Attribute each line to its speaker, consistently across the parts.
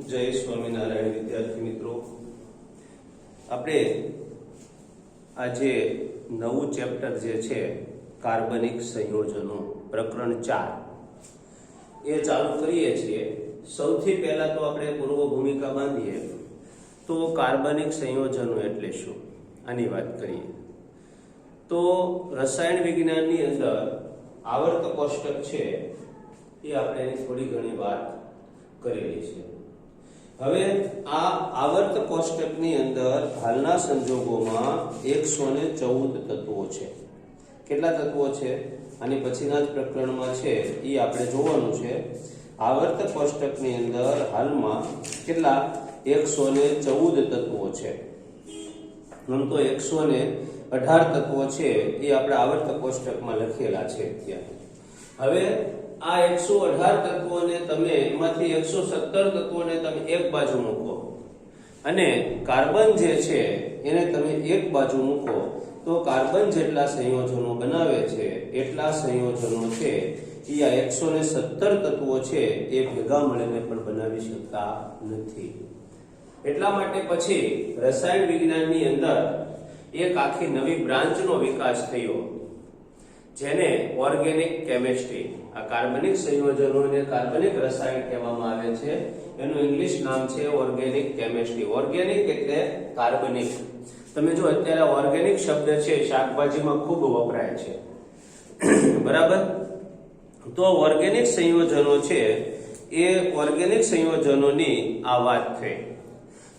Speaker 1: જય સ્વામિનારાયણ વિદ્યાર્થી મિત્રો, આપણે આજે નવું ચેપ્ટર જે છે કાર્બનિક સંયોજનો પ્રકરણ 4 એ ચાલુ કરીએ છીએ। સૌથી પહેલા તો આપણે પૂર્વ ભૂમિકા બાંધીએ તો કાર્બનિક સંયોજનો એટલે શું આની વાત કરીએ તો રસાયણ વિજ્ઞાનની અંદર આવર્ત કોષ્ટક છે એ આપણે એની થોડી ઘણી વાત કરેલી છે। હવે આ આવર્ત કોષ્ટકની અંદર હાલના સંજોગોમાં 114 તત્વો છે। કેટલા તત્વો છે આની પછીના જ પ્રકરણમાં છે એ આપણે જોવાનું છે। આવર્ત કોષ્ટકની અંદર હાલમાં કેટલા 114 તત્વો છે। આમ તો 118 તત્વો છે એ આપણે આવર્ત કોષ્ટકમાં લખેલા છે ત્યાં। હવે આ 118 તત્વોને તમે એમાંથી 117 તત્વોને તમે એક બાજુ મૂકો અને કાર્બન જે છે એને તમે એક બાજુ મૂકો તો કાર્બન જેટલા સંયોજનો બનાવે છે એટલા સંયોજનો છે એ આ 117 તત્વો છે એ ભેગા મળીને પણ બનાવી શકતા નથી। એટલા માટે પછી રસાયણ વિજ્ઞાનની અંદર એક આખી નવી બ્રાન્ચનો વિકાસ થયો જેને ઓર્ગેનિક કેમિસ્ટ્રી, આ કાર્બનિક સંયોજનોને કાર્બનિક રસાયણ કહેવામાં આવે છે। એનું ઇંગ્લિશ નામ છે ઓર્ગેનિક કેમિસ્ટ્રી। ઓર્ગેનિક એટલે કાર્બનિક। તમે જો અત્યારે ઓર્ગેનિક શબ્દ છે શાકભાજીમાં ખૂબ વપરાય છે, બરાબર? તો ઓર્ગેનિક સંયોજનો છે એ ઓર્ગેનિક સંયોજનોની આ વાત થઈ।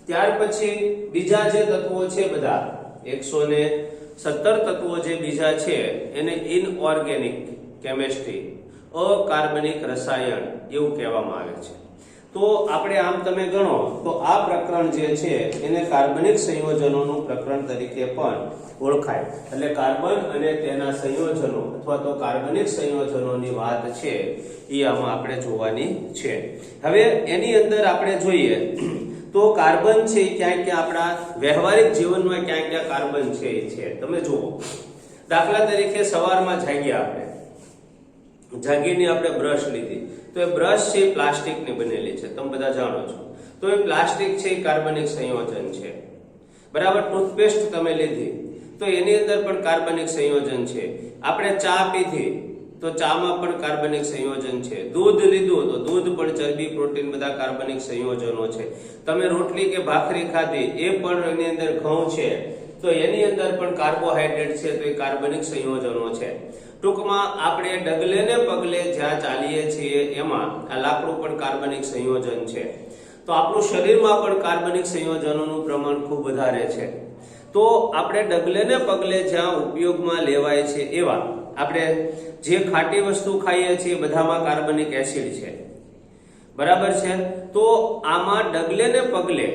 Speaker 1: ત્યાર પછી બીજા જે તત્વો છે બધા 117 તત્વો જે બીજા છે એને ઇનઓર્ગેનિક કેમિસ્ટ્રી, અકાર્બનિક રસાયણ એવું કહેવામાં આવે છે। તો આપણે આમ તમે ગણો તો આ પ્રકરણ જે છે એને કાર્બનિક સંયોજનોનું પ્રકરણ તરીકે પણ ઓળખાય। એટલે કાર્બન અને તેના સંયોજનો અથવા તો કાર્બનિક સંયોજનોની વાત છે એ આમાં આપણે જોવાની છે। હવે એની અંદર આપણે જોઈએ તો કાર્બન છે ક્યાંક ક્યાં આપણા વ્યવહારિક જીવનમાં ક્યાંક ક્યાં કાર્બન છે એ છે। તમે જુઓ, દાખલા તરીકે સવારમાં જાગ્યા, આપણે જાગીને આપણે બ્રશ લીધી તો એ બ્રશ છે પ્લાસ્ટિકની બનેલી છે, તમે બધા જાણો છો। તો એ પ્લાસ્ટિક છે એ કાર્બનિક સંયોજન છે, બરાબર? ટૂથપેસ્ટ તમે લીધી તો એની અંદર પણ કાર્બનિક સંયોજન છે। આપણે ચા પીધી તો ચામાં પણ કાર્બનિક સંયોજન છે। દૂધ લીધું તો દૂધ પણ ચરબી, પ્રોટીન બધા કાર્બનિક સંયોજનો છે। તમે રોટલી કે ભાખરી ખાધી એ પણ એની અંદર ઘઉં છે તો એની અંદર પણ કાર્બોહાઈડ્રેટ છે તો એ કાર્બનિક સંયોજનો છે। ટૂંકમાં આપણે ડગલે ને પગલે જ્યાં ચાલીએ છીએ એમાં આ લાકડું પણ કાર્બનિક સંયોજન છે। તો આપણું શરીરમાં પણ કાર્બનિક સંયોજનોનું પ્રમાણ ખૂબ વધારે છે। તો આપણે ડગલે ને પગલે જ્યાં ઉપયોગમાં લેવાય છે એવા આપણે જે ખાટી વસ્તુ ખાઈએ છીએ બધામાં કાર્બનિક એસિડ છે, બરાબર છે? તો આમાં ડગલે ને પગલે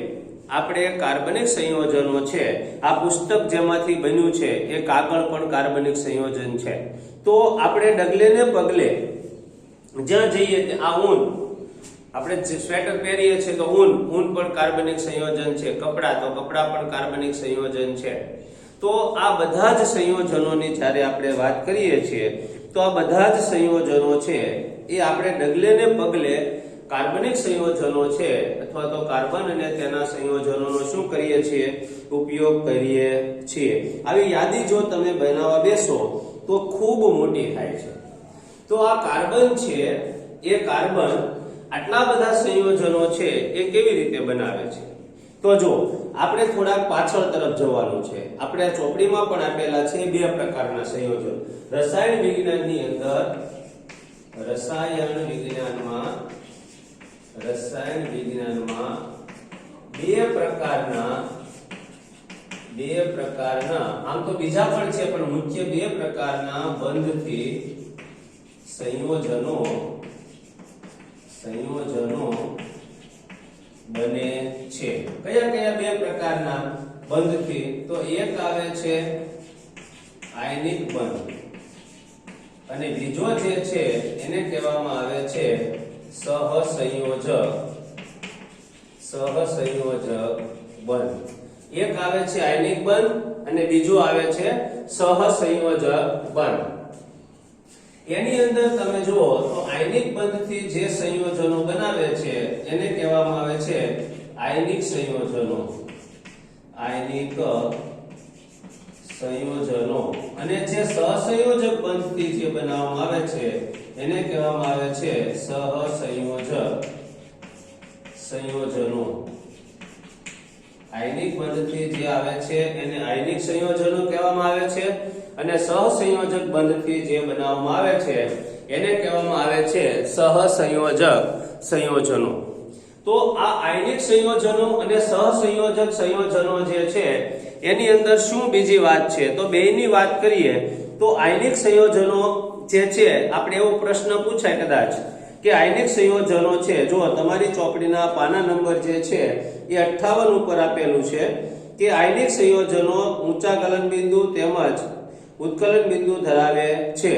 Speaker 1: આપણે કાર્બનિક સંયોજનો છે। આ પુસ્તક જેમાંથી બન્યું છે એ કાગળ પણ કાર્બનિક સંયોજન છે। તો આપણે ડગલે ને પગલે જ્યાં જઈએ આ ઊન, આપણે સ્વેટર પહેરીએ છીએ તો ઊન પણ કાર્બનિક સંયોજન છે। કપડા તો કપડા પણ કાર્બનિક સંયોજન છે। તો આ બધા જ સંયોજનોની જ્યારે આપણે વાત કરીએ છીએ તો આ બધા જ સંયોજનો છે એ આપણે ડગલે ને પગલે કાર્બનિક સંયોજનો છે અથવા તો કાર્બન અને તેના સંયોજનોનો શું કરીએ છીએ? ઉપયોગ કરીએ છીએ। આવી યાદી જો તમે બનાવવા બેસો તો ખૂબ મોટી થાય છે। તો આ કાર્બન છે એ કાર્બન આટલા બધા સંયોજનો છે એ કેવી રીતે બનાવે છે? તો જો આપણે થોડાક પાછળ તરફ જવાનું છે। આપણે આ ચોપડીમાં પણ આપેલા છે બે પ્રકારના સંયોજન। રસાયણ વિજ્ઞાનની અંદર રસાયણ વિજ્ઞાનમાં બે પ્રકારના આમ તો બીજા પણ છે પણ મુખ્ય બે પ્રકારના બંધથી સંયોજનો બને છે। કયા કયા બે પ્રકારના બંધથી? તો એક આવે છે આયનિક બંધ અને બીજો જે છે એને કહેવામાં આવે છે સહસંયોજક બંધ। એક આવે છે આયનિક બંધ અને બીજો આવે છે સહસંયોજક બંધ। એની અંદર તમે જુઓ તો આયનિક બંધથી જે સંયોજનો બનાવે છે એને કહેવામાં આવે છે આયનિક સંયોજનો, આયનિક સંયોજનો. અને જે સહસંયોજક બંધથી જે બનાવવામાં આવે છે એને કહેવામાં આવે છે સહસંયોજક સંયોજનો. આયનિક બંધથી જે આવે છે એને આયનિક સંયોજનો કહેવામાં આવે છે, અને સહસંયોજક બંધથી જે બનાવવામાં આવે છે એને કહેવામાં આવે છે સહસંયોજક સંયોજનો. તો આ આયનિક સંયોજનો અને સહસંયોજક સંયોજનો જે છે એની અંદર શું બીજી વાત છે, તો બેયની વાત કરીએ તો આયનિક સંયોજનો જે છે, આપણે એવો પ્રશ્ન પૂછાય કદાચ કે આયનિક સંયોજનો છે, જો તમારી ચોપડીના પાના નંબર જે છે એ 58 ઉપર આપેલું છે કે આયનિક સંયોજનો ઊંચા ગલનબિંદુ તેમજ ઉત્કલન બિંદુ ધરાવે છે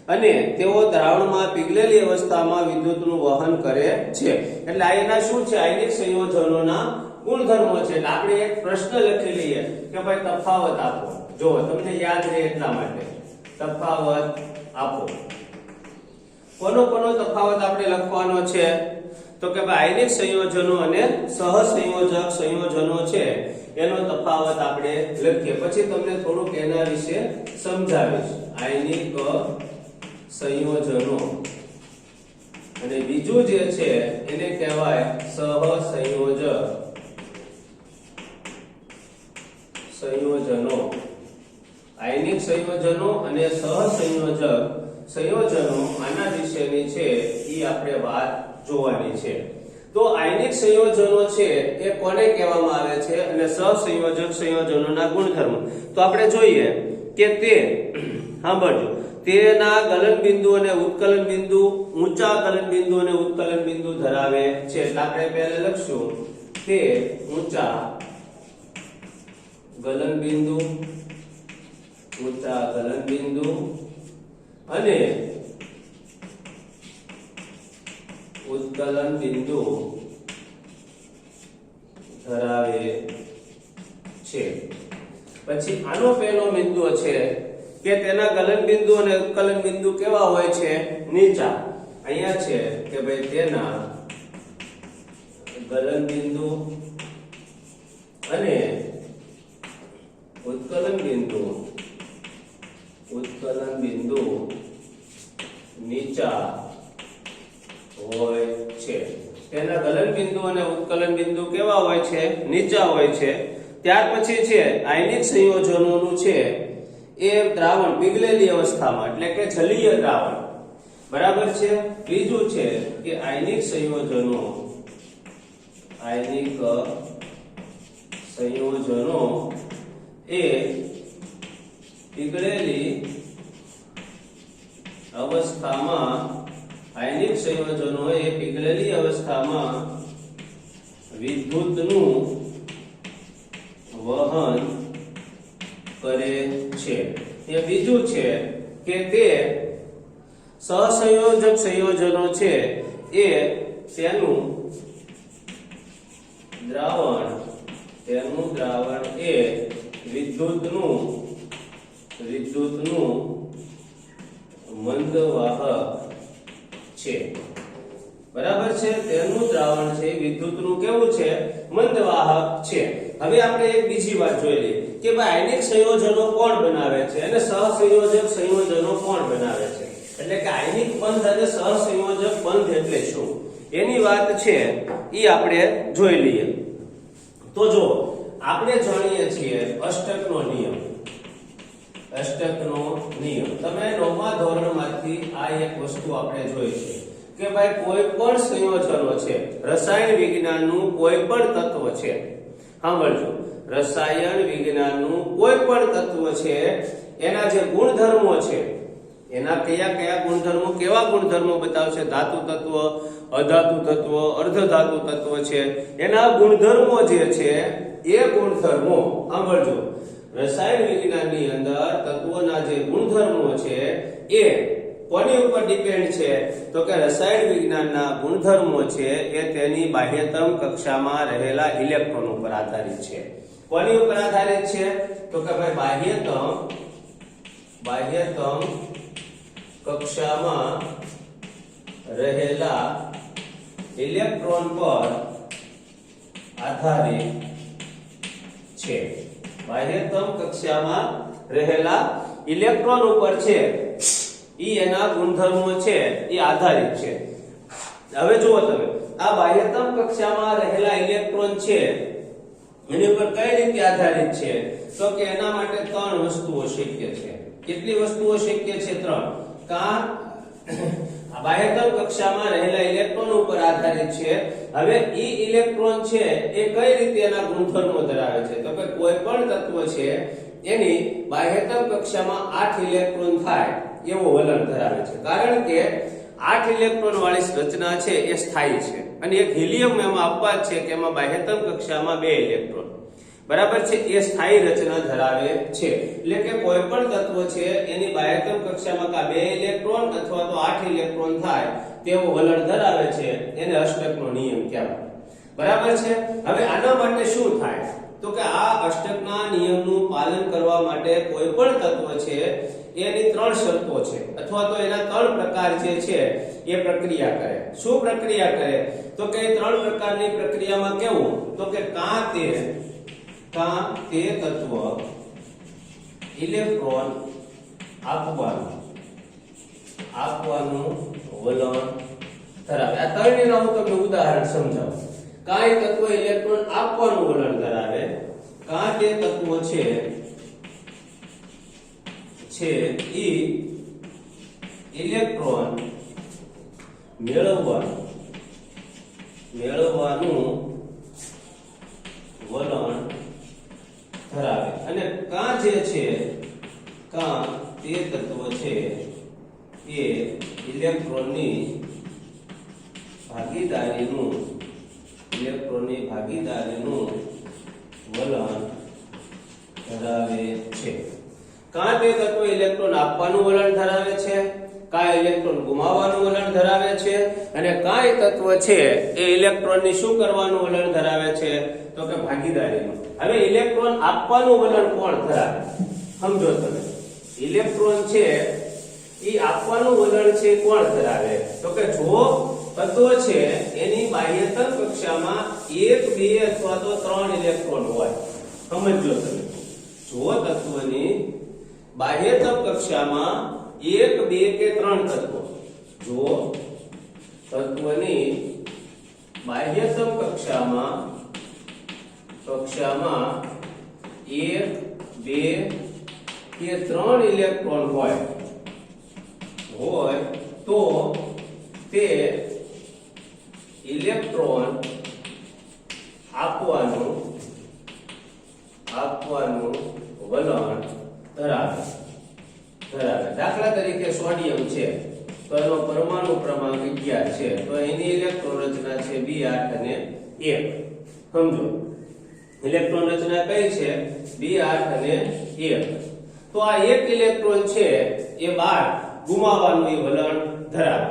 Speaker 1: અને તેઓ દ્રાવણમાં પીગળેલી અવસ્થામાં વિદ્યુતનું વહન કરે છે. એટલે આ એના શું છે, આયનિક સંયોજનોના ગુણધર્મો છે. એટલે આપણે એક પ્રશ્ન લખી લઈએ કે ભાઈ તફાવત આપો, જો તમને યાદ રહે એટલા માટે તફાવત આપો. કોનો તફાવત આપણે લખવાનો છે, તો કે ભાઈ આયનિક સંયોજનો અને સહસંયોજક સંયોજનો છે એનો તફાવત આપણે લખીએ. પછી તમને થોડુંક એના વિશે સમજાવીશ. આયનિક સંયોજનો અને બીજું જે છે એને કહેવાય સહસંયોજક સંયોજનો. આયનિક સંયોજનો અને સહસંયોજક સંયોજનો આના વિશેની છે એ આપણે વાત જોવાની છે. તો આયનિક સંયોજનો છે એ કોને કહેવામાં આવે છે અને સહસંયોજક સંયોજનોના ગુણધર્મો તો આપણે જોઈએ કે તે સાંભળજો, તેના ગલન બિંદુ અને ઉત્કલન બિંદુ ઊંચા ગલન બિંદુ અને ઉત્કલન બિંદુ ધરાવે છે. એટલે આપણે પહેલા લખશું તે ઊંચા ગલન બિંદુ, ઊંચા ગલન બિંદુ અને ઉત્કલન બિંદુ ધરાવે છે. પછી આનો પહેલો બિંદુ છે કે તેના ગલન બિંદુ અને ઉત્કલન બિંદુ કેવા હોય છે, નીચા. અહીંયા છે કે ભાઈ તેના ગલન બિંદુ અને ઉત્કલન બિંદુ નીચા હોય છે. તેના ગલન બિંદુ અને ઉત્કલન બિંદુ કેવા હોય છે, નીચા હોય છે. ત્યાર પછી છે આયનિક સંયોજનોનું છે એ દ્રાવણ પીગળેલી અવસ્થામાં, એટલે કે જલીય દ્રાવણ, બરાબર છે. બીજું છે કે આયનિક સંયોજનો એ પીગળેલી અવસ્થામાં, આયનિક સંયોજનો એ પીગળેલી અવસ્થામાં વિદ્યુતનું વહન કરે છે. એ બીજું છે કે તે સહસંયોજક સંયોજનો છે એ તેનું દ્રાવણ એ વિદ્યુતનું મંદવાહક છે, બરાબર છે. તેનું દ્રાવણ છે વિદ્યુતનું કેવું છે, મંદવાહક છે. હવે આપણે એક બીજી વાત જોઈ લઈએ કે ભાઈ આયનિક સંયોજનો કોણ બનાવે છે અને સહસંયોજક સંયોજનો કોણ બનાવે છે. એટલે કે આયનિક બંધ અને સહસંયોજક બંધ એટલે શું એની વાત છે એ આપણે જોઈ લઈએ. તો જો આપણે જાણીએ છીએ અષ્ટકનો નિયમ. તમે 9મા ધોરણમાંથી આ એક વસ્તુ આપણે જોઈ છે કે ભાઈ કોઈ પણ સંયોજનો છે, રસાયણ વિજ્ઞાનનું કોઈ પણ તત્વ છે, સાંભળજો, રસાયણ વિજ્ઞાનનું કોઈ પણ તત્વ છે એના જે ગુણધર્મો છે, એના કયા ગુણધર્મો, કેવા ગુણધર્મો બતાવશે, ધાતુ તત્વ, અધાતુ તત્વ, અર્ધધાતુ તત્વ છે, એના ગુણધર્મો જે છે એ ગુણધર્મો સાંભળજો. રસાયણ વિજ્ઞાનની અંદર તત્વોના જે ગુણધર્મો છે એ કોની ઉપર ડિપેન્ડ છે, તો કે રસાયણ વિજ્ઞાનના ગુણધર્મો છે એ તેની બાહ્યતમ કક્ષામાં રહેલા ઇલેક્ટ્રોન ઉપર આધારિત છે. કોની ઉપર આધારિત છે, તો કે ભાઈ બાહ્યતમ કક્ષામાં રહેલા ઇલેક્ટ્રોન પર આધારિત છે. બાહ્યતમ કક્ષામાં રહેલા ઇલેક્ટ્રોન ઉપર છે ઈ એના ગુણધર્મો છે એ આધારિત છે. હવે જુઓ તમે આ બાહ્યતમ કક્ષામાં રહેલા ઇલેક્ટ્રોન છે એની ઉપર કઈ રીતે આધારિત છે તો કે એના માટે ત્રણ વસ્તુઓ શક્ય છે. કેટલી વસ્તુઓ શક્ય છે? ત્રણ. કા બાહ્યતમ કક્ષામાં રહેલા ઇલેક્ટ્રોન ઉપર આધારિત છે. હવે ઈ ઇલેક્ટ્રોન છે એ કઈ રીતે એના ગુણધર્મો ધરાવે છે તો કે કોઈ પણ તત્વ છે એની બાહ્યતમ કક્ષામાં 8 ઇલેક્ટ્રોન થાય એવો વલણ ધરાવે છે. કારણ કે 8 ઇલેક્ટ્રોન વાળી રચના છે એ સ્થાયી છે અને એક હિલિયમ એમાં અપવાદ છે કે એમાં બાહ્યતમ કક્ષામાં 2 ઇલેક્ટ્રોન બરાબર છે એ સ્થાયી રચના ધરાવે છે. એટલે કે કોઈ પણ તત્વ છે એની બાહ્યતમ કક્ષામાં કા 2 ઇલેક્ટ્રોન અથવા તો 8 ઇલેક્ટ્રોન થાય તેવો વલણ ધરાવે છે. એને અષ્ટકનો નિયમ કહેવાય. બરાબર છે. હવે આના માટે શું થાય તો કે આ અષ્ટકના નિયમનું પાલન કરવા માટે કોઈ પણ તત્વ છે એની ત્રણ શરતો છે અથવા તો એના ત્રણ પ્રકાર જે છે એ પ્રક્રિયા કરે. શું પ્રક્રિયા કરે તો કે ત્રણ પ્રકારની પ્રક્રિયામાં કેવું તો કે કાં તે તત્વ ઇલેક્ટ્રોન આપવાનું વલણ ધરાવે. આ ત્રણેયના હું તમને ઉદાહરણ સમજાવું. કાંઈ તત્વ ઇલેક્ટ્રોન આપવાનું વલણ ધરાવે, કાં તે તત્વ છે ઈ ઇલેક્ટ્રોન મેળવવાનું વલણ ધરાવે અને કાં જે છે કાં તે તત્વ છે એ ઇલેક્ટ્રોનની ભાગીદારીનું વલણ ધરાવે છે. કાં તે તત્વ ઇલેક્ટ્રોન આપવાનું વલણ ધરાવે છે, કાં ઇલેક્ટ્રોન ગુમાવવાનું વલણ ધરાવે છે અને કાં તત્વ છે એ ઇલેક્ટ્રોનની શું કરવાનું વલણ ધરાવે છે તો કે ભાગીદારીનું. હવે ઇલેક્ટ્રોન આપવાનું વલણ કોણ ધરાવે સમજો તમે. ઇલેક્ટ્રોન છે એ આપવાનું વલણ છે કોણ ધરાવે તો કે જો તત્વ છે એની બાહ્યતમ કક્ષામાં 1, 2 અથવા તો 3 ઇલેક્ટ્રોન હોય. સમજો તમે. જો તત્વની બાહ્યતમ કક્ષામાં 1, 2 કે 3 તત્વો, જો તત્વની બાહ્યતમ કક્ષામાં 1, 2 કે 3 ઇલેક્ટ્રોન હોય તો તે ઇલેક્ટ્રોન આપવાનું વલણ ધરાવે. દાખલા તરીકે સોડિયમ છે તો એનો પરમાણુ ક્રમાંક 11 છે તો એની ઇલેક્ટ્રોન રચના છે B8 અને 1. સમજો ઇલેક્ટ્રોન રચના કઈ છે B8 અને 1. તો આ એક ઇલેક્ટ્રોન છે એ બહાર ગુમાવવાનું એ વલણ ધરાવે.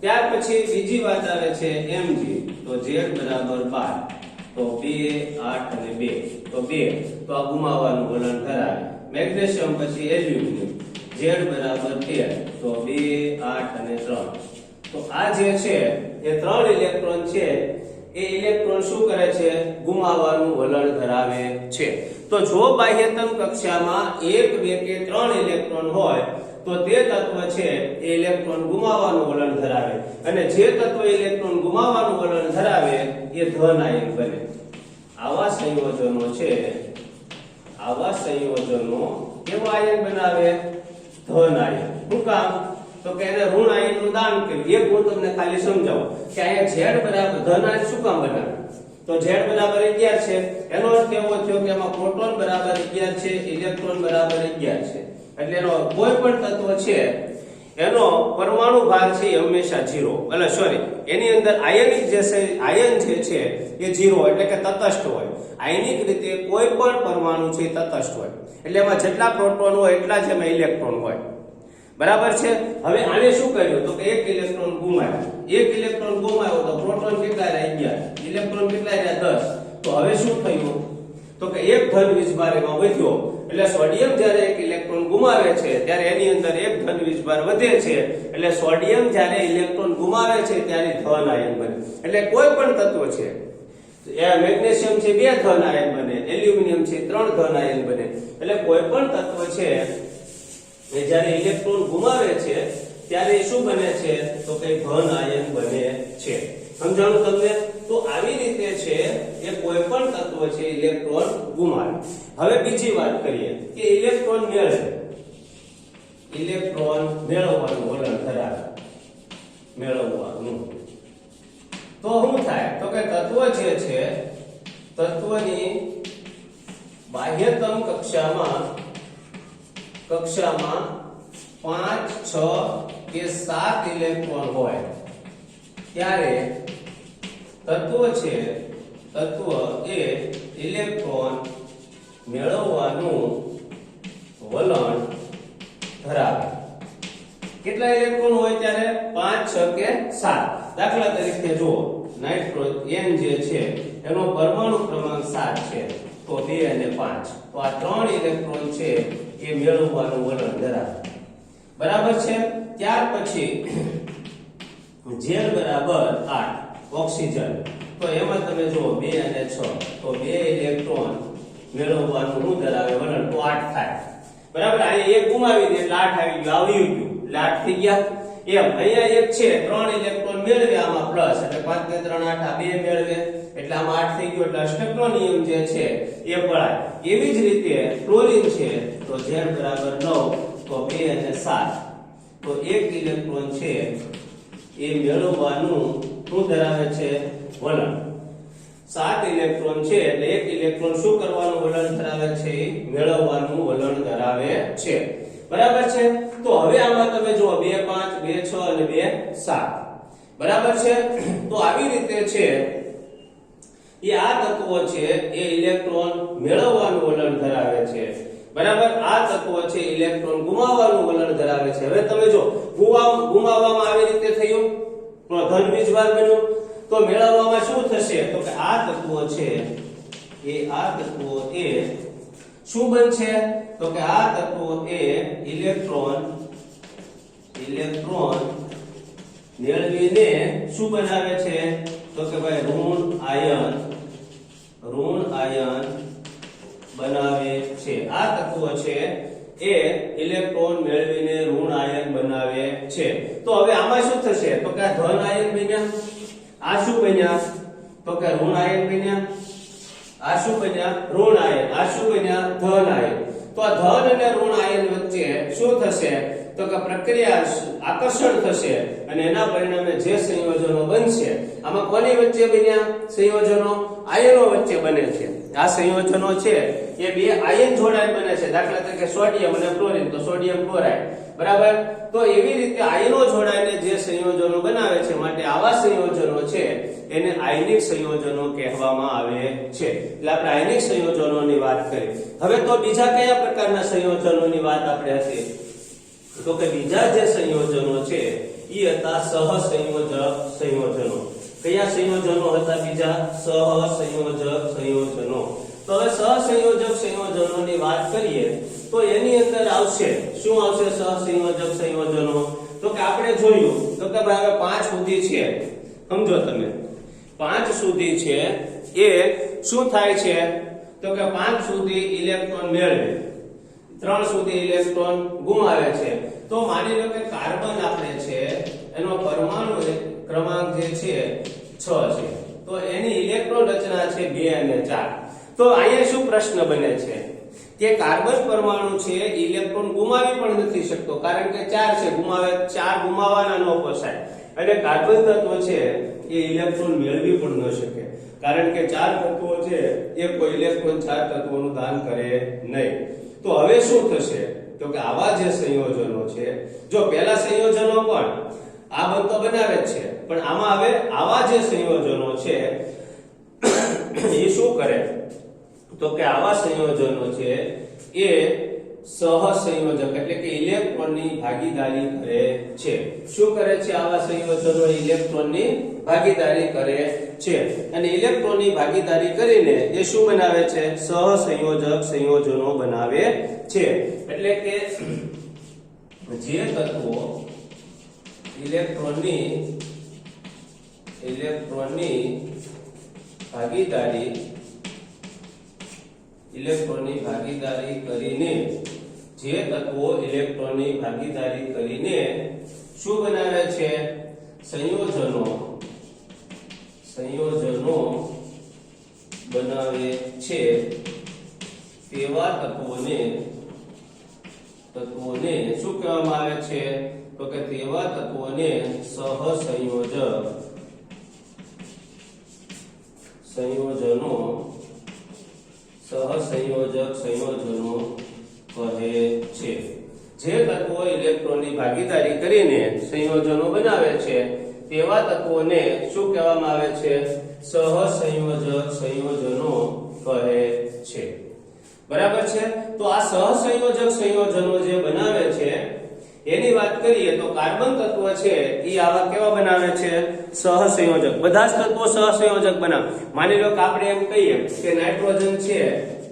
Speaker 1: ત્યાર પછી બીજી વાત આવે છે Mg તો Z બરાબર 12 તો 2, 8 અને 2 તો 2 તો આ ગુમાવવાનું વલણ ધરાવે. મેગ્નેશિયમ પછી એલ્યુમિનિયમ Z બરાબર 13 તો 2, 8 અને 3 તો આ જે છે એ 3 ઇલેક્ટ્રોન છે એ ઇલેક્ટ્રોન શું કરે છે ગુમાવવાનું વલણ ધરાવે છે. તો જો બાહ્યતમ કક્ષામાં 1, 2 કે 3 ઇલેક્ટ્રોન હોય તો તે તત્વ છે એ ઇલેક્ટ્રોન ગુમાવવાનું વલણ ધરાવે અને જે તત્વ ઇલેક્ટ્રોન ગુમાવવાનું વલણ ધરાવે એ ધન આયન બને. આવા સંયોજનો કેવા આયન બનાવે ધન આયન. શું કામ તો કે એને ઋણ આયનનું દાન કર્યું. એક હું તમને ખાલી સમજાવું કે અહીંયા Z બરાબર ધન આયન શું કામ બનાવે તો Z બરાબર 11 છે એનો અર્થ એવો થયો કે એમાં પ્રોટોન બરાબર 11 છે, ઇલેક્ટ્રોન બરાબર 11 છે. એટલે એનો કોઈ પણ તત્વ છે એનો પરમાણુ ભાર છે એ હંમેશા 0 એની અંદર આયનિક આયન જે છે એ 0 એટલે કે તટસ્થ હોય. આયનિક રીતે કોઈ પણ પરમાણુ છે તટસ્થ હોય એટલે એમાં જેટલા પ્રોટોન હોય એટલા જ એમાં ઇલેક્ટ્રોન હોય. બરાબર છે. હવે આને શું કર્યું તો કે એક ઇલેક્ટ્રોન ગુમાવ્યો તો પ્રોટોન કેટલા રહ્યા 11, ઇલેક્ટ્રોન કેટલા રહ્યા 10. તો હવે શું થયું તો કે એક ધન વીજભાર એમાં વધ્યો એટલે સોડિયમ જ્યારે એક ઇલેક્ટ્રોન ગુમાવે છે ત્યારે એની અંદર એક ધન વીજભાર વધે છે, એટલે સોડિયમ જ્યારે ઇલેક્ટ્રોન ગુમાવે છે ત્યારે ધન આયન બને. એટલે કોઈ પણ તત્વ છે, મેગ્નેશિયમ છે 2 ધન આયન બને, એલ્યુમિનિયમ છે 3 ધન આયન બને. એટલે કોઈ પણ તત્વ છે એ જ્યારે ઇલેક્ટ્રોન ગુમાવે છે ત્યારે શું બને છે તો કે ધન આયન બને છે. સમજાણું તમને? તો આવી રીતે છે એ કોઈ પણ તત્વ છે ઇલેક્ટ્રોન ગુમાવે. હવે બીજી વાત કરીએ કે ઇલેક્ટ્રોન મેળવવાનું વલણ ધરાવે. મેળવવાનું તો શું થાય તો કે તત્વ જે છે તત્વની બાહ્યતમ કક્ષામાં 5, 6 કે 7 ઇલેક્ટ્રોન હોય ત્યારે તત્વ એ ઇલેક્ટ્રોન મેળવવાનું વલણ ધરાવે. કેટલા ઇલેક્ટ્રોન હોય ત્યારે 5, 6 કે 7. દાખલા તરીકે જો નાઇટ્રોજન જે છે એનો પરમાણુ ક્રમાંક 7 છે તો 2 અને 5, તો આ 3 ઇલેક્ટ્રોન છે એ મેળવવાનું વલણ ધરાવે. બરાબર છે. ત્યાર પછી જેલ બરાબર 8 ઓક્સિજન, તો એમાં તમે જો 2 અને 6, તો 2 ઇલેક્ટ્રોન મેળવવાનું શું ધરાવે વલણ, તો 8 થાય. બરાબર. અહીંયા એક ગુમાવી દે એટલે 8 આવી ગયું, આવી ગયું એટલે 8 થઈ ગયા. એમ અહીંયા એક છે 3 ઇલેક્ટ્રોન મેળવે આમાં પ્લસ, એટલે 5 ને 3 8, આ 2 મેળવે એટલે આમાં 8 થઈ ગયો, એટલે અષ્ટકનો નિયમ જે છે એ પડાય. એવી જ રીતે ક્લોરીન છે તો Z બરાબર 9, તો 2 અને 7, તો 1 ઇલેક્ટ્રોન છે એ મેળવવાનું શું ધરાવે છે વલણ. 7 ઇલેક્ટ્રોન છે એટલે 1 ઇલેક્ટ્રોન શું કરવાનું વલણ ધરાવે છે, મેળવવાનું વલણ ધરાવે છે. બરાબર છે. તો હવે આમાં તમે જુઓ 2 5, 2 6 અને 2 7. બરાબર છે. તો આવી રીતે છે એ આ તત્વો છે એ ઇલેક્ટ્રોન મેળવવાનું વલણ ધરાવે છે. બરાબર. આ તત્વો છે ઇલેક્ટ્રોન ગુમાવવાનું વલણ ધરાવે છે. હવે તમે જો ગુમાવવામાં આવી રીતે થયું તો ધન વીજભાર બન્યું, તો મેળવવામાં શું થશે તો કે આ તત્વો છે એ શું બનશે તો કે આ તત્વો એ ઇલેક્ટ્રોન મેળવીને શું બનાવે છે તો કે ભાઈ ઋણ આયન બનાવે છે. આ તત્વો છે એ ઇલેક્ટ્રોન મેળવીને ઋણ આયન બનાવે છે. તો હવે આમાં શું થશે તો કે ધન આયન બન્યા, આ શું બન્યા તો કે ઋણ આયન બન્યા, આ શું બન્યા ઋણ આયન, આ શું બન્યા ધન આયન. તો આ ધન અને ઋણ આયન વચ્ચે શું થશે તો કે પ્રક્રિયા આકર્ષણ થશે અને એના પરિણામે જે સંયોજનો બનશે આમાં કોની વચ્ચે બન્યા સંયોજનો આયનો વચ્ચે બને છે. આ સંયોજનો છે એ 2 આયન જોડાણ બને છે. દાખલા તરીકે સોડિયમ અને ક્લોરીન, તો સોડિયમ ક્લોરાઇડ. બરાબર. તો એવી રીતે આયનો જોડાઈને જે સંયોજનો બનાવે છે માટે આવા સંયોજનો છે એને આયનિક સંયોજનો કહેવામાં આવે છે. એટલે આપણે આયનિક સંયોજનોની વાત કરી. હવે તો બીજા કયા પ્રકારના સંયોજનોની વાત આપણે હતી તો કે બીજા જે સંયોજનો છે એ હતા સહસંયોજક સંયોજનો. કયા સંયોજનો હતા બીજા? સહસંયોજક સંયોજનો. તો હવે સહસંયોજક સંયોજનોની વાત કરીએ તો એની અંદર આવશે શું આવશે સહસંયોજક સંયોજનો તો કે આપણે જોયું તો કે ભાઈ 5 સુધી છે. સમજો તમે 5 સુધી છે એ શું થાય છે તો કે 5 સુધી ઇલેક્ટ્રોન મેળવે, 3 સુધી ઇલેક્ટ્રોન ગુમાવે છે. તો માની લો કે કાર્બન આપણે છે એનો પરમાણુ ક્રમાંક જે છે 6 છે, તો એની ઇલેક્ટ્રોન રચના છે 2 અને 4. તો અહીંયા શું પ્રશ્ન બને છે કે કાર્બન પરમાણુ છે ઇલેક્ટ્રોન ગુમાવી પણ નથી શકતો કારણ કે 4 છે, 4 ગુમાવવાના ન પોસાય. અને કાર્બન તત્વ છે એ ઇલેક્ટ્રોન મેળવી પણ ન શકે કારણ કે 4 તત્વો છે એ કોઈ ઇલેક્ટ્રોન 4 તત્વોનું દાન કરે નહીં. તો હવે શું થશે તો કે આવા જે સંયોજનો છે, જો પહેલા સંયોજનો પણ આ બનતો બનાવે છે પણ આમાં હવે આવા જે સંયોજનો છે એ શું કરે તો કે આવા સંયોજનો છે એ સહસંયોજક એટલે કે ઇલેક્ટ્રોનની ભાગીદારી કરે છે. શું કરે છે? આવા સંયોજનો ઇલેક્ટ્રોનની ભાગીદારી કરે છે. અને ઇલેક્ટ્રોનની ભાગીદારી કરીને એ શું બનાવે છે? સહસંયોજક સંયોજનો બનાવે છે. એટલે કે જે તત્વો ઇલેક્ટ્રોનની ભાગીદારી કરીને જે તત્વો ઇલેક્ટ્રોનની ભાગીદારી કરીને શું બનાવે છે? સંયોજનો બનાવે છે. તેવા તત્વોને શું કહેવામાં આવે છે? તો કે તેવા તત્વોને સહસંયોજક સંયોજનો કહે છે. જે તત્વો ઇલેક્ટ્રોનની ભાગીદારી કરીને સંયોજનો બનાવે છે તેવા તત્વોને શું કહેવામાં આવે છે? સહસંયોજક સંયોજનો કહે છે. બરાબર છે. તો આ સહસંયોજક સંયોજનો જે બનાવે છે એની વાત કરીએ તો કાર્બન તત્વ છે એ આવા કેવા બનાવે છે? સહસંયોજક. બધા જ તત્વો સહસંયોજક બનાવે. માની લો કે આપણે એમ કહીએ કે નાઇટ્રોજન છે,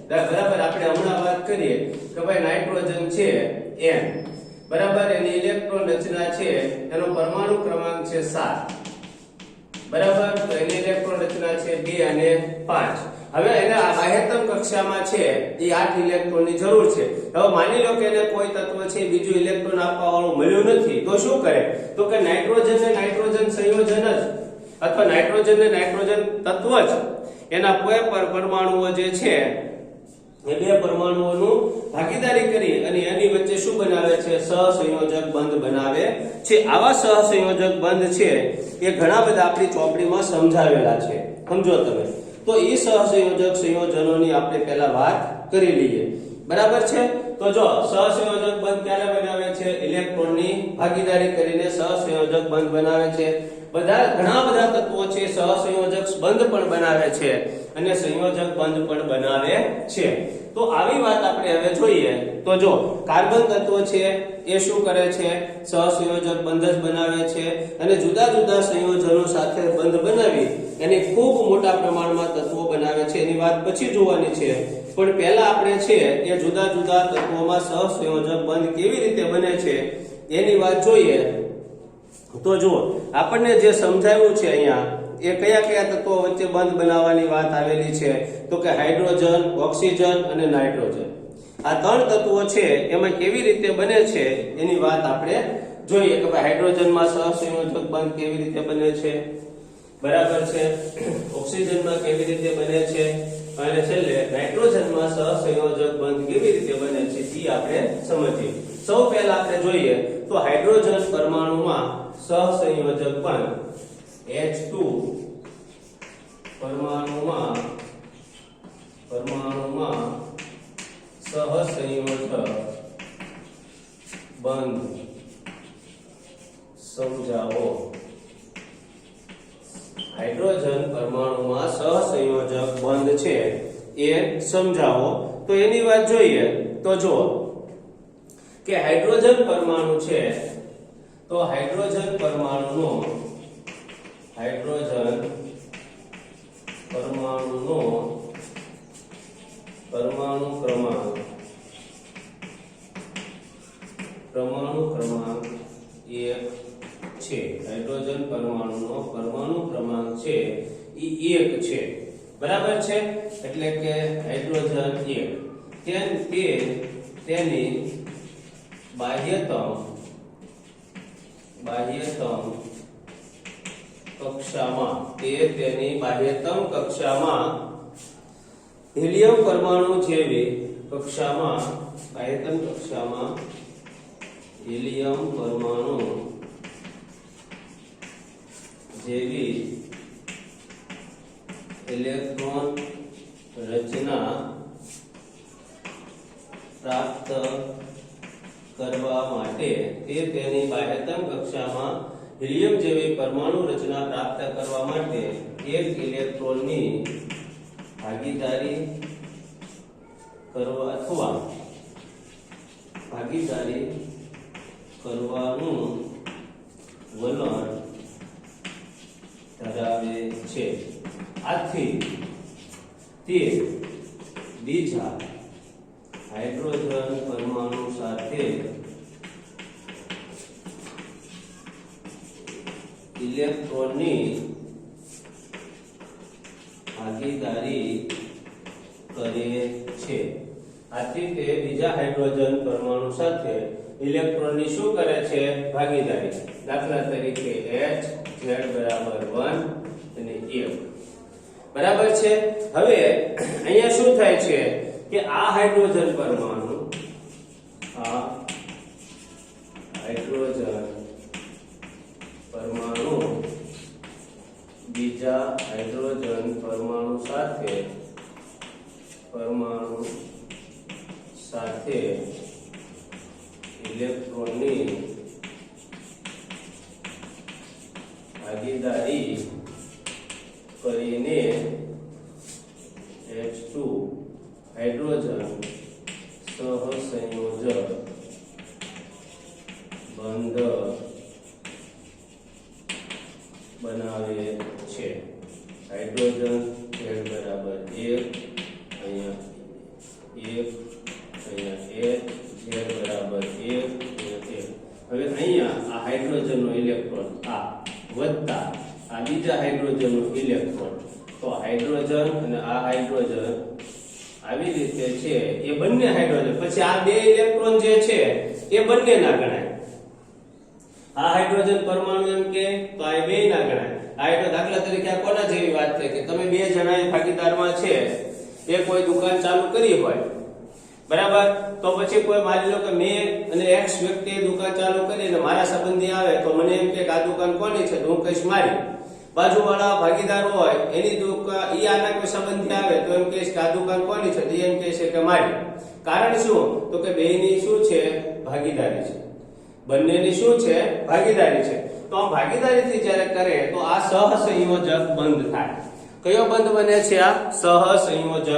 Speaker 1: બરાબર, આપણે હમણાં વાત કરીએ કે ભાઈ નાઇટ્રોજન છે N, બરાબર, એની ઇલેક્ટ્રોન રચના છે, એનો પરમાણુ ક્રમાંક છે 7, બરાબર, તો એની ઇલેક્ટ્રોન રચના છે 2 અને 5. હવે એના બાહ્યતમ કક્ષામાં છે એ 8 ઇલેક્ટ્રોનની જરૂર છે. હવે માની લો કે એને કોઈ તત્વ છે બીજું ઇલેક્ટ્રોન આપવા વાળું મળ્યું નથી, તો શું કરે? તો કે નાઇટ્રોજન ને નાઇટ્રોજન સંયોજન જ અથવા નાઇટ્રોજન ને નાઇટ્રોજન તત્વ જ એના કોઈ પરમાણુઓ જે છે એ બે પરમાણુઓનું ભાગીદારી કરી અને એની વચ્ચે શું બનાવે છે? સહસંયોજક બંધ બનાવે છે. આવા સહસંયોજક બંધ છે એ ઘણા બધા આપણી ચોપડીમાં સમજાવેલા છે. સમજો તમે. તો એ સહસંયોજક સંયોજનોની આપણે પહેલા વાત કરી લઈએ. બરાબર છે. તો જો સહસંયોજક બંધ ક્યારે બનાવે છે? ઇલેક્ટ્રોનની ભાગીદારી કરીને સહસંયોજક બંધ બનાવે છે. ઘણા બધા તત્વો છે સહસંયોજક બંધ પણ બનાવે છે અને સંયોજક બંધ પણ બનાવે છે. તો આવી વાત આપણે હવે જોઈએ. તો જો કાર્બન તત્વ છે એ શું કરે છે? સહસંયોજક બંધ જ બનાવે છે અને જુદા જુદા સંયોજનો સાથે બંધ બનાવી એની ખૂબ મોટા પ્રમાણમાં તત્વો બનાવે છે. એની વાત પછી જોવાની છે, પણ પહેલા આપણે છે એ જુદા જુદા તત્વોમાં સહસંયોજક બંધ કેવી રીતે બને છે એની વાત જોઈએ. તો જુઓ, આપણને જે સમજાવ્યું છે અહીંયા એ કયા કયા તત્વો વચ્ચે બંધ બનાવવાની વાત આવેલી છે? તો કે હાઇડ્રોજન, ઓક્સિજન અને નાઇટ્રોજન. આ ત્રણ તત્વો છે એમાં કેવી રીતે બને છે એની વાત આપણે જોઈએ કે ભાઈ હાઇડ્રોજનમાં સહસંયોજક બંધ કેવી રીતે બને છે, બરાબર છે, ઓક્સિજનમાં કેવી રીતે બને છે અને છેલ્લે નાઇટ્રોજનમાં સહસંયોજક બંધ કેવી રીતે બને છે એ આપણે સમજીએ. સૌ પહેલા આપણે જોઈએ તો હાઇડ્રોજન પરમાણુમાં સહસંયોજક બંધ H2 પરમાણુમાં સહસંયોજક બંધ સમજાવો. હાઇડ્રોજન પરમાણુમાં સહસંયોજક બંધ છે એ સમજાવો. તો એની વાત જોઈએ તો જુઓ કે હાઇડ્રોજન પરમાણુ છે તો હાઇડ્રોજન પરમાણુનો પરમાણુ ક્રમાંક 1 છે. હાઇડ્રોજન પરમાણુનો પરમાણુ ક્રમાંક છે એ 1 છે. બરાબર છે. એટલે કે હાઇડ્રોજન 1 તેની બાહ્યતમ કક્ષામાં હિલિયમ પરમાણુ જેવી હિલિયમ પરમાણુ જેવી ઇલેક્ટ્રોન રચના પ્રાપ્ત કરવા માટે તેની બાહ્યતમ કક્ષામાં હિલિયમ જેવી પરમાણુ રચના પ્રાપ્ત કરવા માટે એક ઇલેક્ટ્રોનની ભાગીદારી કરવા અથવા ભાગીદારી કરવાનું વલણ ધરાવે છે. આથી તે બીજા હાઇડ્રોજન પરમાણુ સાથે ઇલેક્ટ્રોનની ભાગીદારી કરે છે. આથી તે બીજા હાઇડ્રોજન પરમાણુ સાથે ઇલેક્ટ્રોનની શું કરે છે? ભાગીદારી. દાખલા તરીકે H Z બરાબર 1 અને 1 બરાબર છે. હવે અહીંયા શું થાય છે કે આ હાઇડ્રોજન પરમાણુ બીજા હાઇડ્રોજન પરમાણુ સાથે ઇલેક્ટ્રોનની ભાગીદારી કરીને H2 હાઇડ્રોજન સહસંયોજક બંધ બનાવે છે. હાઇડ્રોજન Z બરાબર 1 અહીંયા 1 અહીંયા 1 Z બરાબર 1 હવે અહીંયા આ હાઇડ્રોજનનો ઇલેક્ટ્રોન આ વત્તા આ બીજા હાઇડ્રોજનનો ઇલેક્ટ્રોન, તો હાઇડ્રોજન અને આ હાઇડ્રોજન આવી રીતે છે એ બંને હાઇડ્રોજન, પછી આ બે ઇલેક્ટ્રોન જે છે એ બંને ના ગણાય. આ હાઇડ્રોજન પરમાણુ એમ કે તો આ બે ના ગણાય. આ એટલે દાખલા તરીકે આ કોના જેવી વાત છે કે તમે બે જણાએ ભાગીદારમાં છે, એ કોઈ દુકાન ચાલુ કરી હોય બરાબર, તો પછી કોઈ માની લો કે મેં અને X વ્યક્તિએ દુકાન ચાલુ કરી અને મારા સંબંધી આવે તો મને એમ કે આ દુકાન કોની છે, તો હું કહીશ મારી. બાજુવાળા ભાગીદાર હોય એની દુકાન ઈ આના કોઈ સંબંધી આવે તો એમ કહીશ કે આ દુકાન કોની છે, તો એમ કહે છે કે મારી. કારણ શું? તો કે બેયની શું છે? ભાગીદારી છે. બંનેની શું છે? ભાગીદારી છે. તો આ ભાગીદારીથી જ્યારે કરે તો આ સહસંયોજક બંધ થાય. કયો બંધ બને છે? આ સહસંયોજક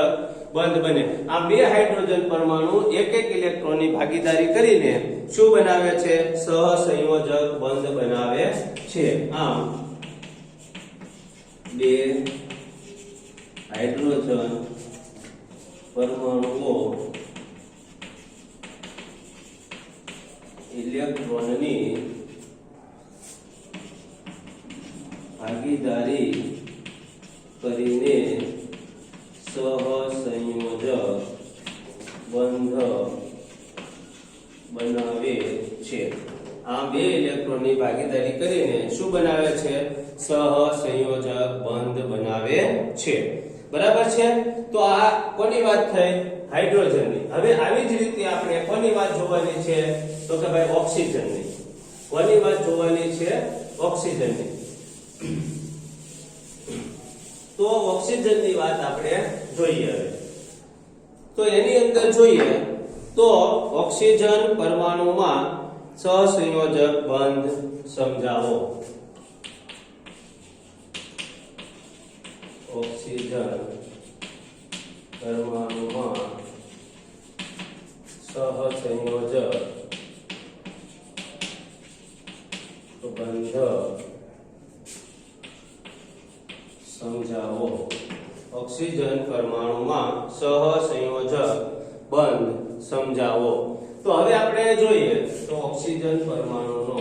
Speaker 1: બંધ બને. આ બે હાઇડ્રોજન પરમાણુ એક એક ઇલેક્ટ્રોનની ભાગીદારી કરીને શું બનાવે છે? સહસંયોજક બંધ બનાવે છે. આમ બે હાઇડ્રોજન પરમાણુઓ ઇલેક્ટ્રોનની ભાગીદારી કરીને સહસંયોજક બંધ બનાવે છે. આ બે ઇલેક્ટ્રોનની ભાગીદારી કરીને શું બનાવે છે? સહસંયોજક બંધ બનાવે છે. બરાબર છે. તો આ કોની વાત થઈ? હાઇડ્રોજનની. હવે આવી જ રીતે આપણે કોની વાત જોવાની છે? તો કે ભાઈ ઓક્સિજનની. કોની વાત જોવાની છે? ઓક્સિજનની. તો ઓક્સિજનની વાત આપણે જોઈએ. હવે તો એની અંદર જોઈએ તો ઓક્સિજન પરમાણુમાં સહસંયોજક બંધ સમજાવો. ઓક્સિજન પરમાણુમાં સહસંયોજક બંધ સમજાવો. ઓક્સિજન પરમાણુમાં સહસંયોજક બંધ સમજાવો. તો હવે આપણે જોઈએ તો ઓક્સિજન પરમાણુનો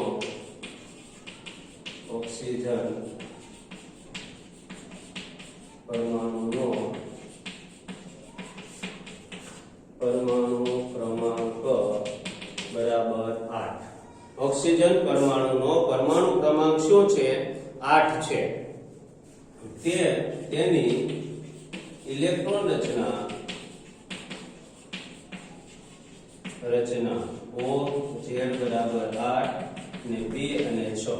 Speaker 1: પરમાણુ ક્રમાંક બરાબર 8. ઓક્સિજન પરમાણુનો પરમાણુ ક્રમાંક શું છે? 8 છે. તેની ઇલેક્ટ્રોન રચના O Z બરાબર 8 ને 2 અને 6.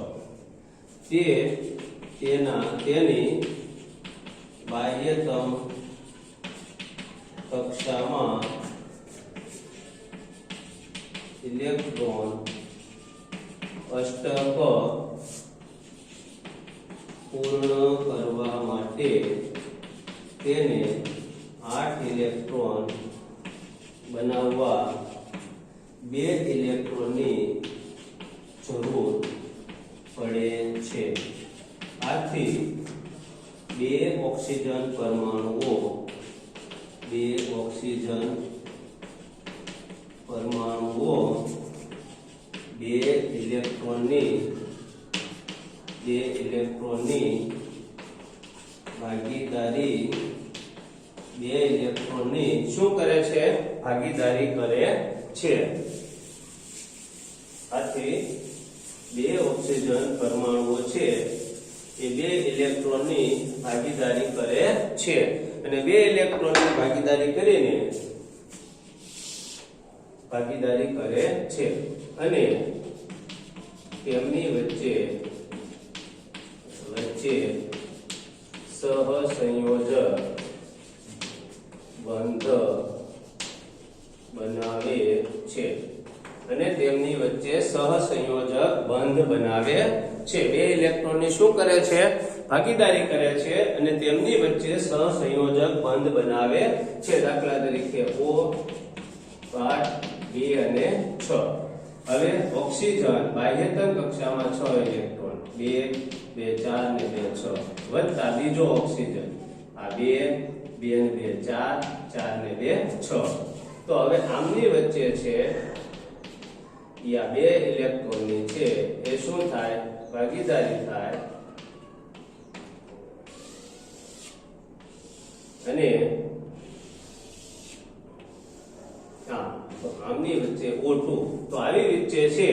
Speaker 1: તેની બાહ્યતમ કક્ષામાં ઇલેક્ટ્રોન અષ્ટક પૂર્ણ કરવા માટે તેને 8 ઇલેક્ટ્રોન બનાવવા 2 બે ઓક્સિજન પરમાણુઓ બે ઇલેક્ટ્રોનની ભાગીદારી શું કરે છે? ભાગીદારી કરે છે. આથી બે ઓક્સિજન પરમાણુઓ છે એ બે ઇલેક્ટ્રોનની ભાગીદારી કરે છે અને બે ઇલેક્ટ્રોનની ભાગીદારી કરે છે અને તેમની વચ્ચે સહસંયોજક બંધ બનાવે છે બે ઇલેક્ટ્રોનની શું કરે છે? ભાગીદારી કરે છે અને તેમની વચ્ચે સહસંયોજક બંધ બનાવે છે. દાખલા તરીકે O 2 અને 6. હવે ઓક્સિજન બાહ્યતમ કક્ષામાં 6 ઇલેક્ટ્રોન 2 2 4 ને 2 6 વત્તા બીજો ઓક્સિજન આ 2 2 ને 2 4 4 ને 2 6. તો હવે આમની વચ્ચે છે આ બે ઇલેક્ટ્રોનની છે એ શું થાય? ભાગીદારી થાય અને આમની વચ્ચે O2 તો આવી વચ્ચે છે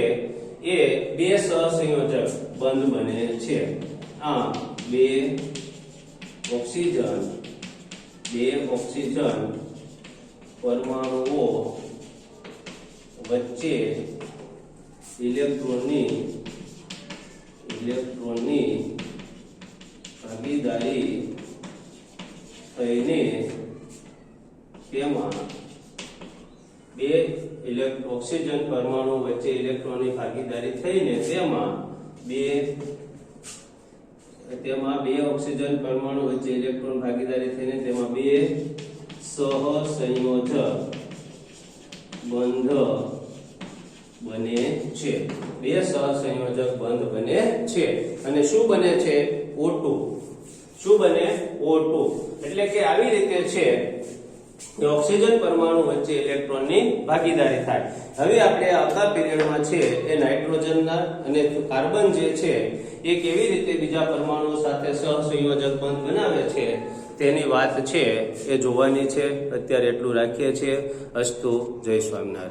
Speaker 1: એ બે સહસંયોજક બંધ બને છે. આ બે ઓક્સિજન પરમાણુઓ વચ્ચે ઇલેક્ટ્રોનની ભાગીદારી થઈને તેમાં બે ઓક્સિજન પરમાણુ વચ્ચે ઇલેક્ટ્રોનની ભાગીદારી થઈને તેમાં બે ઓક્સિજન પરમાણુ વચ્ચે ઇલેક્ટ્રોન ભાગીદારી થઈને તેમાં બે સહસંયોજક બંધ બને છે. બે સહસંયોજક બંધ બને છે અને શું બને છે? O2. શું બને? O2. એટલે કે આવી રીતે છે ઓક્સિજન પરમાણુ વચ્ચે ઇલેક્ટ્રોનની ભાગીદારી થાય. હવે આપણે આવતા પીરિયડમાં છે એ નાઇટ્રોજનના અને કાર્બન જે છે એ કેવી રીતે બીજા પરમાણુઓ સાથે સહસંયોજક બંધ બનાવે છે તેની વાત છે એ જોવાની છે. અત્યારે એટલું રાખીએ છીએ. અસ્તુ. જય સ્વામિનારાયણ.